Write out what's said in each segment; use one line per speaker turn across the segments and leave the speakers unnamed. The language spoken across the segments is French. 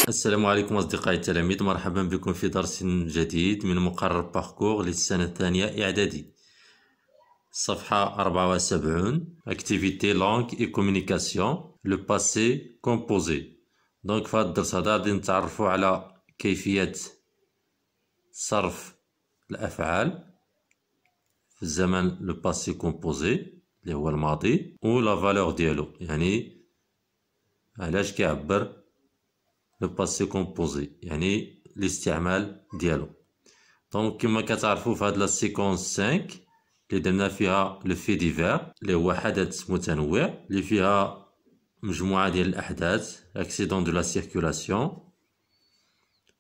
السلام عليكم أصدقائي التلاميذ، مرحبا بكم في درس جديد من مقرر باركور للسنة الثانية إعدادي. صفحة 74 Activité langue et communication le passé composé. دونك في هذا الدرس هذا غادي نتعرفوا على كيفية صرف الأفعال في الزمن لو باسي كومبوزي اللي هو الماضي و لا فالور ديالو، يعني علاش كيعبر لو باسي كومبوزي، يعني الاستعمال ديالو. دونك كما كتعرفوا في هاد لا سيكونس 5 اللي درنا فيها لو في ديفير اللي هو حدث متنوع اللي فيها مجموعة ديال الأحداث: اكسيدون دو لا سيركولاسيون،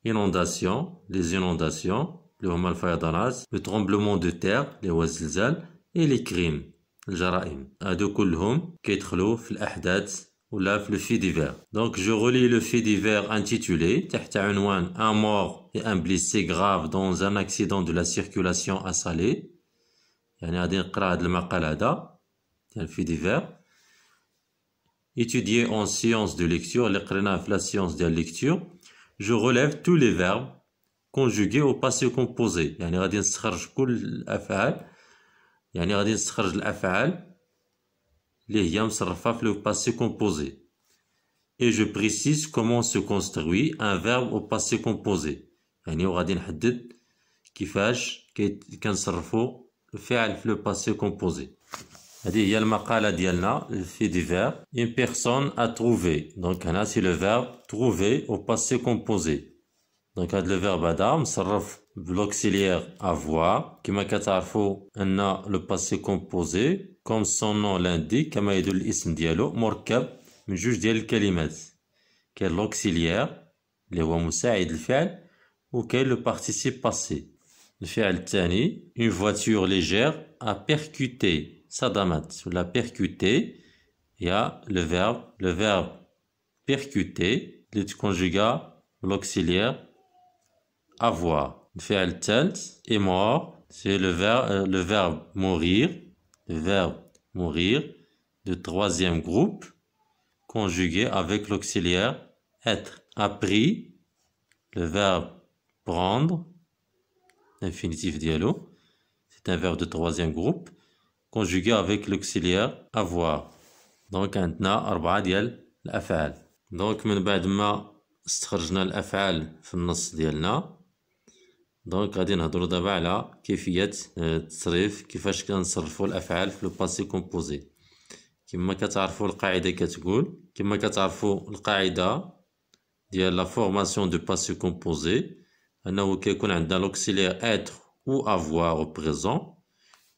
inondation لي زينونداسيون اللي هما الفيضانات، لو ترومبلومون دو تير اللي هو الزلزال، اي لي كريم الجرائم. هادو كلهم كيدخلوا في الأحداث ولا في le fait divers. Donc je relis le fait divers intitulé تحت عنوان un mort et un blessé grave dans un accident de la circulation à Salé. يعني غادي نقرا هاد المقال هذا ديال في divers. Étudié en sciences de lecture اللي قريناه في la science ديال lecture. Je relève tous les verbes conjugués au passé composé. يعني غادي نستخرج كل الأفعال، يعني غادي نستخرج الأفعال اللي هي مصرفة في le passé composé. Et je précise comment se construit un verbe au passé composé. يعني وغادي نحدد كيفاش كنصرفوا الفعل في le passé composé. هذه هي المقالة ديالنا في divers. Une personne a trouvé. Donc هنا c'est le verbe trouver au passé composé. Donc هذا le verbe هذا مصرف بالauxiliaire avoir. كما كتعرفوا أن le passé composé comme son nom l'indique كما يدل الاسم ديالو مركب من جوج ديال الكلمات. كاين لوكسيليير اللي هو مساعد الفعل، وكاين لو بارتيسيب باسي. الفعل الثاني une voiture légère a percuté صدمت ولا percuté. يا le verbe percuter اللي تكونجوغا l'auxiliaire avoir. الفعل الثالث est mort c'est le verbe mourir. Le verbe mourir de troisième groupe conjugué avec l'auxiliaire être. Appris, le verbe prendre, infinitif dialo, c'est un verbe de troisième groupe conjugué avec l'auxiliaire avoir. Donc عندنا 4 ديال الأفعال. دونك من بعد ما استخرجنا الأفعال في النص ديالنا، دونك غادي نهضروا دابا على كيفية التصريف، كيفاش كنصرفوا الأفعال في لو باسي كومبوزي. كما كتعرفوا القاعدة كتقول، كما كتعرفوا القاعدة ديال لا فورماسيون دو باسي كومبوزي أنه كيكون عندنا l'auxiliaire être ou avoir au présent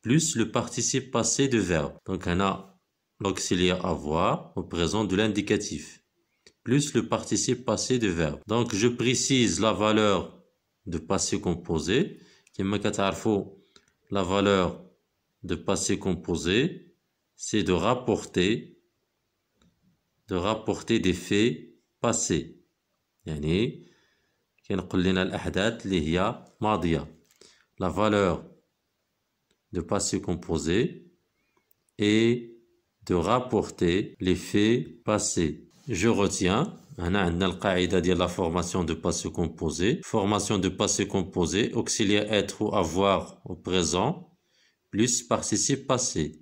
plus le participe passé de verbe. Donc هنا l'auxiliaire avoir au présent de l'indicatif plus le participe passé de verbe. Donc je précise la valeur de passé composé. كما كتعرفوا la valeur de passé composé c'est de rapporter des faits passés. يعني كينقل لنا الأحداث اللي هي ماضية. La valeur de passé composé est de rapporter les faits passés. Je retiens. هنا عندنا القاعدة ديال la formation de passé composé. Formation de passé composé auxiliaire être ou avoir au présent plus participe passé.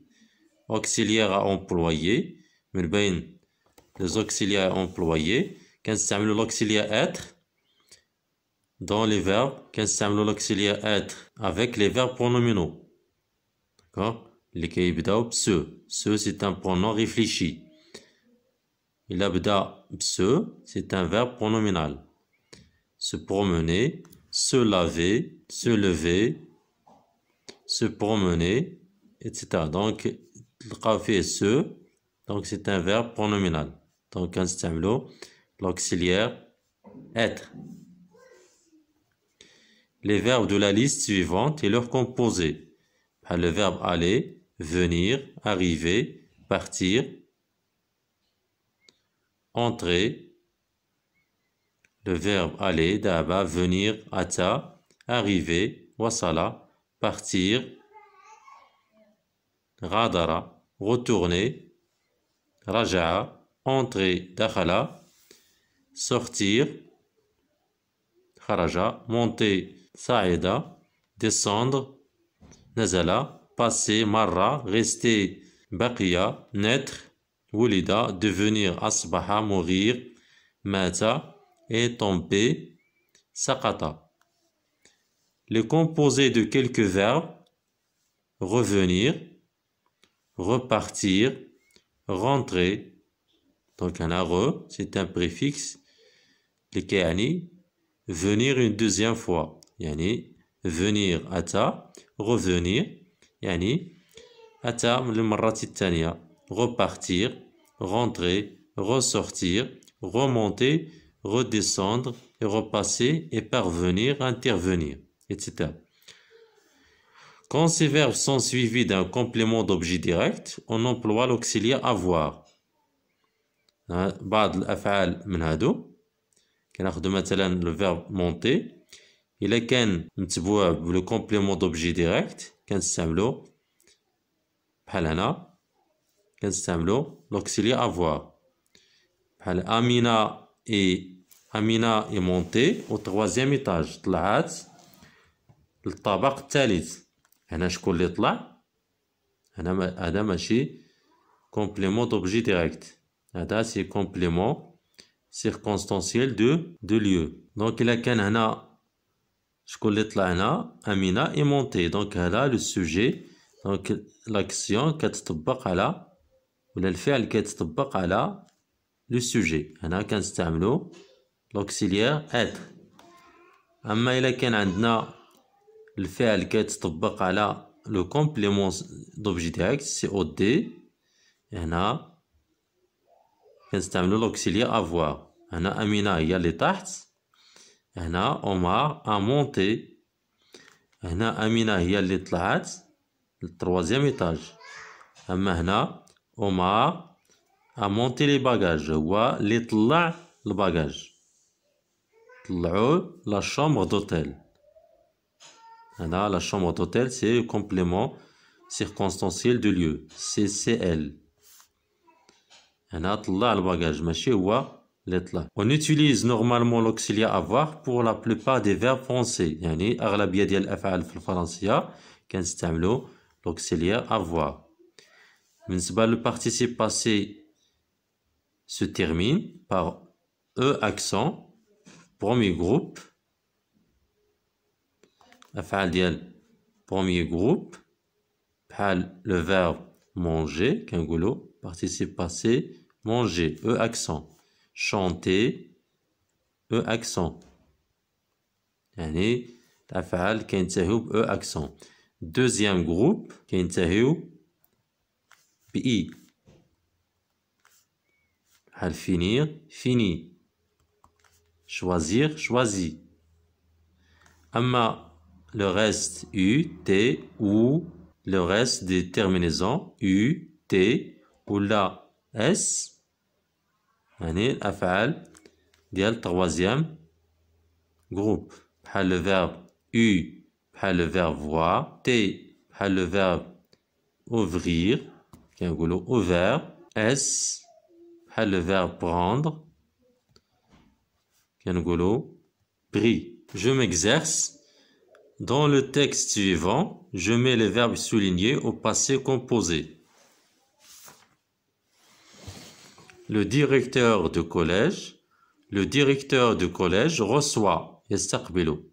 Auxiliaire à employer من بين les auxiliaires employés كنستعملوا l'auxiliaire être dans les verbes كنستعملوا l'auxiliaire être avec les verbes pronominaux. D'accord? اللي كيبداو بسو. سو c'est un pronom réfléchi. إلا بدا بسو c'est un verbe pronominal. Se promener, se laver, se lever, se promener, etc. Donc تلقاو فيه سو. Donc c'est un verbe pronominal. Donc كنستعملو l'auxiliaire être. Les verbes de la liste suivante et leurs composés. Le verbe aller, venir, arriver, partir, entrer. Le verbe aller, d'aba, venir, ata, arriver, wasala, partir, radara, retourner, raja'a, entrer, dakhala, sortir, خرج. monter صعد. descendre نزل. passer مر. rester بقي. naître ولد. devenir أصبح. mourir مات. et tomber سقط. Les composés de quelques verbes: revenir, repartir, rentrer. Donc un re, c'est un préfixe اللي كيعني venir une deuxième fois. يعني venir أتى. revenir يعني أتى للمرة الثانية. repartir, rentrer, ressortir, remonter, redescendre, et repasser, et parvenir, intervenir, etc. Quand ces verbes sont suivis d'un complément d'objet direct, on emploie l'auxiliaire avoir. بعض الأفعال من هادو كناخدو مثلا le verbe monter. إلا كان متبوع بلو complément d'objet direct كنستعملو بحال هنا. كنستعملو l'auxiliaire avoir. بحال Amina est montée au 3e étage. طلعت للطابق الثالث. هنا شكون اللي طلع؟ هذا ماشي complément d'objet direct. هذا سي complément circonstanciel de lieu. Donc إلا كان هنا شكون اللي طلع هنا؟ Amina est montée. Donc هذا le sujet. Donc l'action كتطبق على ولا الفعل كيتطبق على le sujet. هنا كنستعملو l'auxiliaire être. أما إلا كان عندنا الفعل كيتطبق على le complément d'objet direct COD هنا كنستعملو l'auxiliaire avoir. هنا أمينة هي اللي طاحت. هنا Omar a monté. هنا أمينة هي اللي طلعت للتروازيام إيطاج. أما هنا Omar a monté les bagages. هو اللي طلع الباجاج. طلعوا la chambre d'hôtel. هنا la chambre d'hôtel c'est le complément circonstanciel de lieu. CCL. هنا طلع الباجاج ماشي هو اللي طلع. On utilise normalement l'auxiliaire avoir pour la plupart des verbes français. يعني أغلبية ديال الأفعال في الفرنسية كنستعملو l'auxiliaire avoir. بالنسبة le participe passé se termine par E accent. Premier groupe. الأفعال ديال premier groupe بحال le verbe manger كنقولو participe passé manger E accent. chanter E accent. يعني الأفعال كينتهيو ب E accent. deuxième groupe كينتهيو ب I. بحال finir fini. choisir choisi. أما le reste U, T, ou le reste des terminaisons U, T ou la S يعني الأفعال ديال troisième groupe بحال le verbe U بحال le verbe voir. T بحال le verbe ouvrir كنقولو ouvert. S بحال le verbe prendre كنقولو pris. Je m'exerce. Dans le texte suivant, je mets les verbes soulignés au passé composé. Le directeur de collège reçoit يستقبل.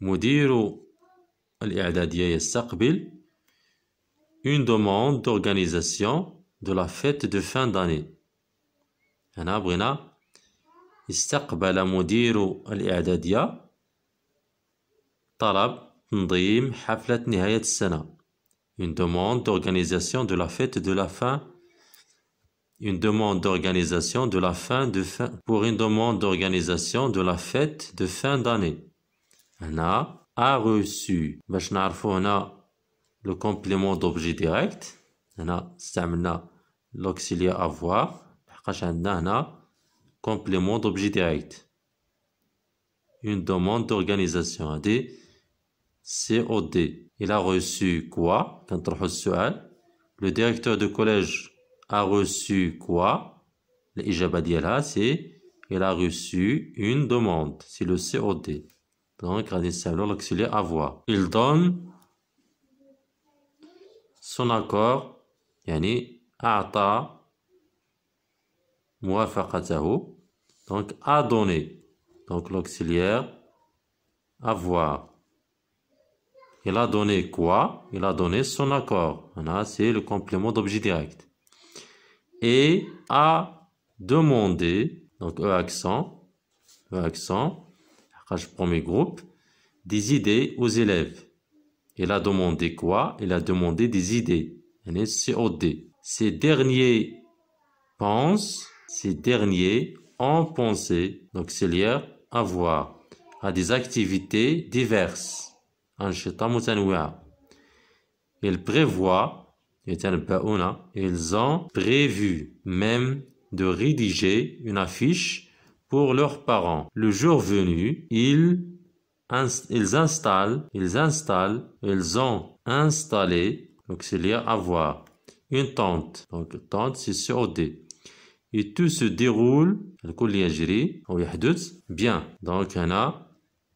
مدير الإعدادية يستقبل une demande d'organisation de la fête de fin d'année. هنا بغينا استقبل مدير الإعدادية طلب تنظيم حفلة نهاية السنة. Une demande d'organisation de la fête de la fin. Une demande d'organisation de la fin de fin. Pour une demande d'organisation de la fête de fin d'année. هنا a reçu. باش نعرفو هنا le complément d'objet direct. هنا استعملنا l'auxiliaire avoir. لحقاش عندنا هنا complément d'objet direct. Une demande d'organisation. هادي COD. Il a reçu quoi? كنطرحو السؤال. Le directeur de collège a reçu quoi? الإجابة ديالها c'est il a reçu une demande. C'est le COD. Donc غادي نستعملو l'auxiliaire avoir. Il donne son accord يعني أعطى موافقته. Donc a donné. Donc l'auxiliaire avoir. Il a donné quoi? Il a donné son accord. Voilà, c'est le complément d'objet direct. Et a demandé, donc E accent, premier groupe, des idées aux élèves. Il a demandé quoi? Il a demandé des idées. COD. Ces derniers pensent, ces derniers ont pensé, l'auxiliaire avoir, à des activités diverses. أنشطة متنوعة. Ils prévoient, ils ont prévu même de rédiger une affiche pour leurs parents. Le jour venu, ils ont installé, l'auxiliaire avoir, une tente. Donc tente c'est COD. Et tout se déroule, الكل يجري أو يحدث bien. Donc هنا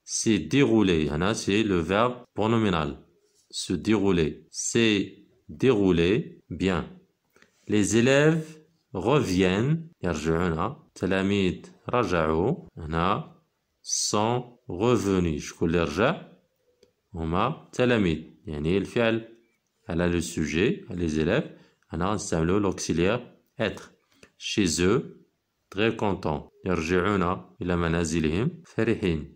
c'est déroulé. C'est le verbe pronominal. Se dérouler. C'est déroulé bien. Les élèves reviennent. يرجعون. تلاميذ رجعوا. هنا sont revenus. شكون اللي رجع؟ هما تلاميذ. يعني الفعل على le sujet, les élèves. هنا نستعملو l'auxiliaire être. Chez eux, très contents. يرجعون إلى منازلهم فرحين.